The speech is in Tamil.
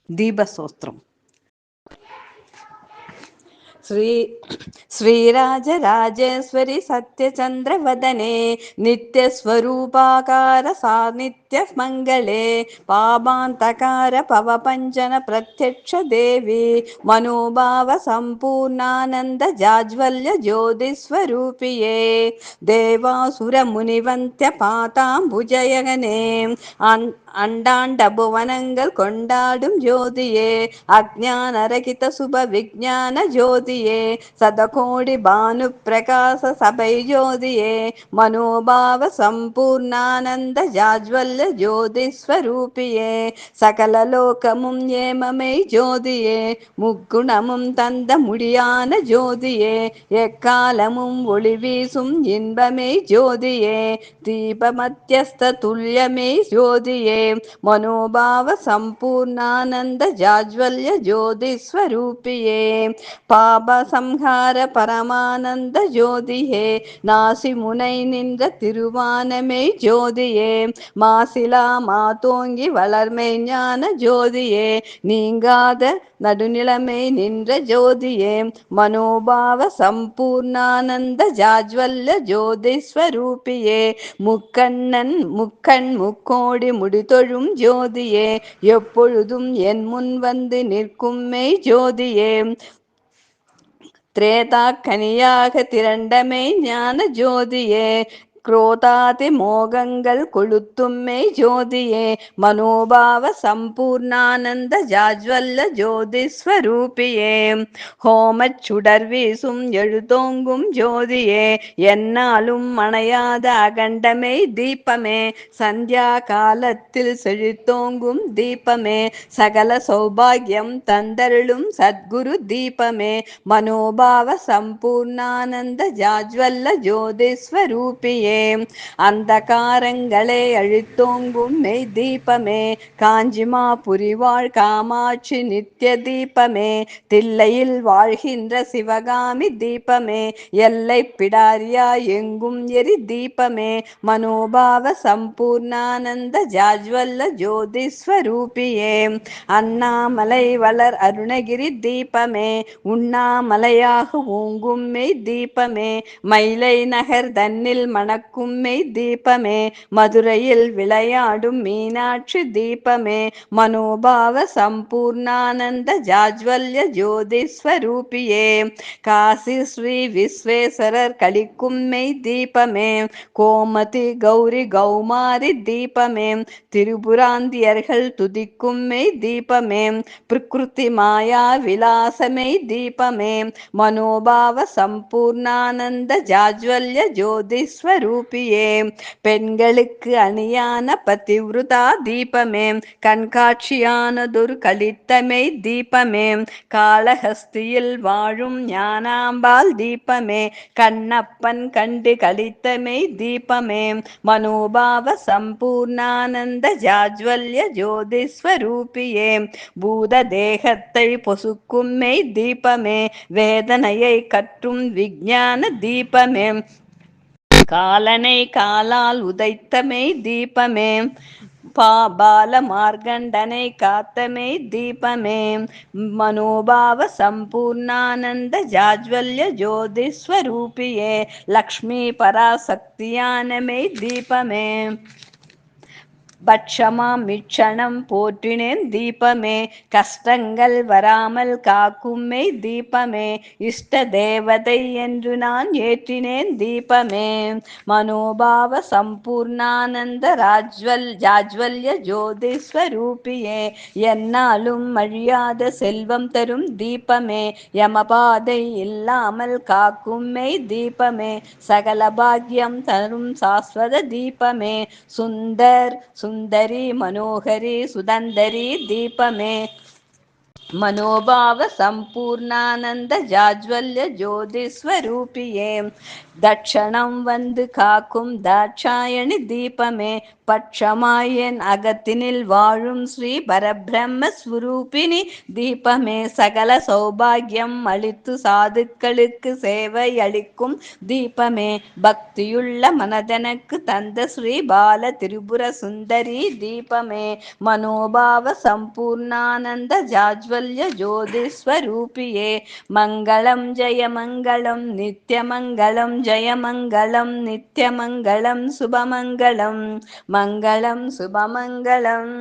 दीपस्तोत्रम्। श्रीराजराजेश्वरि सत्यचन्द्रवदने नित्यस्वरूपाकार सान्नित्यः मङ्गले पापान्तकार पवपञ्चन प्रत्यक्ष देवी मनोभाव सम्पूर्णानन्द जाज्वल्य ज्योतिस्वरूपिये देवासुरमुनिवन्त्य पाताम्बुजयगने அண்டாண்ட புவனங்கள் கொண்டாடும் ஜோதியே அஜ்ஞானரகித சுப விஜான ஜோதியே சதகோடி பானு பிரகாச சபை ஜோதியே மனோபாவ சம்பூர்ணானந்த ஜாஜ்வல்ல ஜோதி ஸ்வரூபியே சகல லோகமும் ஏமமை ஜோதியே முக்குணமும் தந்த முடியான ஜோதியே எக்காலமும் ஒளி வீசும் இன்பமே ஜோதியே தீபமத்தியஸ்த துல்யமே ஜோதியே மனோபாவ சம்பூர்ணானந்த ஜாஜ்வல்ய ஜோதி ஸ்வரூபியே பாப சம்ஹார பரமானந்த ஜோதியே நாசி முனை நின்ற திருவானமே ஜோதியே மாசிலா மாதோங்கி வளர்மை ஞான ஜோதியே நீங்காத நடுநிலைமை நின்ற ஜோதியே மனோபாவ சம்பூர்ணானந்த ஜாஜ்வல்ய ஜோதி ஸ்வரூபியே முக்கண் முக்கோடி முடிதொழும் ஜோதியே எப்பொழுதும் என் முன் வந்து நிற்கும் மெய் ஜோதியே திரேதா கனியாக திரண்டமை ஞான ஜோதியே குரோதாதி மோகங்கள் கொளுத்தும்மை ஜோதியே மனோபாவ சம்பூர்ணானந்த ஜாஜ்வல்ல ஜோதி ஸ்வரூபியே ஹோமச் சுடர் வீசும் எழுதோங்கும் ஜோதியே என்னாலும் மணையாத அகண்டமை தீபமே சந்தியா காலத்தில் செழித்தோங்கும் தீபமே சகல சௌபாகியம் தந்தருளும் சத்குரு தீபமே மனோபாவ சம்பூர்ணானந்த ஜாஜ்வல்ல ஜோதி ஸ்வரூபியே அந்த காரங்களை அழித்தோங்கும் மெய் தீபமே காஞ்சிமா புரிவாழ் காமாட்சி நித்திய தீபமே தில்லையில் வாழ்கின்ற சிவகாமி தீபமே எல்லை பிடாரியா எங்கும் எரி தீபமே மனோபாவ சம்பூர்ணானந்த ஜாஜ்வல்ல ஜோதி ஸ்வரூபியே அண்ணாமலை வளர் அருணகிரி தீபமே உண்ணாமலையாக ஓங்கும் மெய் தீபமே மயிலை நகர் தன்னில் மணக்கும் மெய் தீபமே மதுரையில் விளையாடும் மீனாட்சி தீபமே மனோபாவ சம்பூர்ணானந்த ஜாஜ்வல்ய ஜோதி ஸ்வரூபியே காசி ஸ்ரீ விஸ்வேஸ்வரர் கலிக்கும் மெய் தீபமே கோமதி கௌரி கௌமாரி தீபமே திரிபுராந்தியர்கள் துதிக்கும் மெய் தீபமே பிரகிருதி மாயா விலாசமை தீபமே மனோபாவ சம்பூர்ணானந்த ஜாஜ்வல்ய ஜோதி ஸ்வரூபியே பெண்களுக்கு அணியான பதிவிருதா தீபமே கண்காட்சியானதொரு கலித்தமை தீபமே காளஹஸ்தியில் வாழும் ஞானாம்பாள் தீபமே கண்ணப்பன் கண்டு கலித்தமை தீபமே மனோபாவ சம்பூர்ணானந்த ஜாஜ்வல்ய ஜோதி ஸ்வரூபியே பூத தேகத்தை பொசுக்கும் மெய் தீபமே வேதனையை கற்றும் விஞ்ஞான தீபமே காலனை காலால் உதைத்தமை தீபமே பால மார்கண்டனை காத்தமை தீபமே மனோபாவ சம்பூர்ணானந்த ஜாஜ்வல்ய ஜோதி ஸ்வரூபியே லக்ஷ்மி பராசக்தியானமை தீபமே பட்சமா மிச்சணம் போற்றினேன் தீபமே கஷ்டங்கள் வராமல் காக்கும்மை தீபமே இஷ்ட தேவதை என்று நான் ஏற்றினேன் தீபமே மனோபாவ சம்பூர்ணானந்த ஜாஜ்வல்ய ஜோதி ஸ்வரூபியே என்னாலும் அழியாத செல்வம் தரும் தீபமே யமபாதை இல்லாமல் காக்கும்மை தீபமே சகல பாக்யம் தரும் சாஸ்வத தீபமே சுந்தரி மனோகரி சுதந்தரி தீபமே மனோபாவ சம்பூர்ணானந்த ஜாஜ்வல்ய ஜோதி ஸ்வரூபியே தட்சணம் வந்து காக்கும் தாட்சாயணி தீபமே பட்சமாய் என் அகத்தினில் வாழும் ஸ்ரீ பரபிரம்ம ஸ்வரூபிணி தீபமே சகல சௌபாகியம் அளித்து சாதுக்களுக்கு சேவை அளிக்கும் தீபமே பக்தியுள்ள மனதனக்கு தந்த ஸ்ரீ பால திரிபுர சுந்தரி தீபமே மனோபாவ சம்பூர்ணானந்த ஜாஜ்வல்ய ஜோதிஸ்வரூபியே மங்களம் ஜெய மங்களம் நித்யமங்களம் ஜெய மங்களம் நித்யமங்களம் சுபமங்களம் மங்களம் சுபமங்களம்.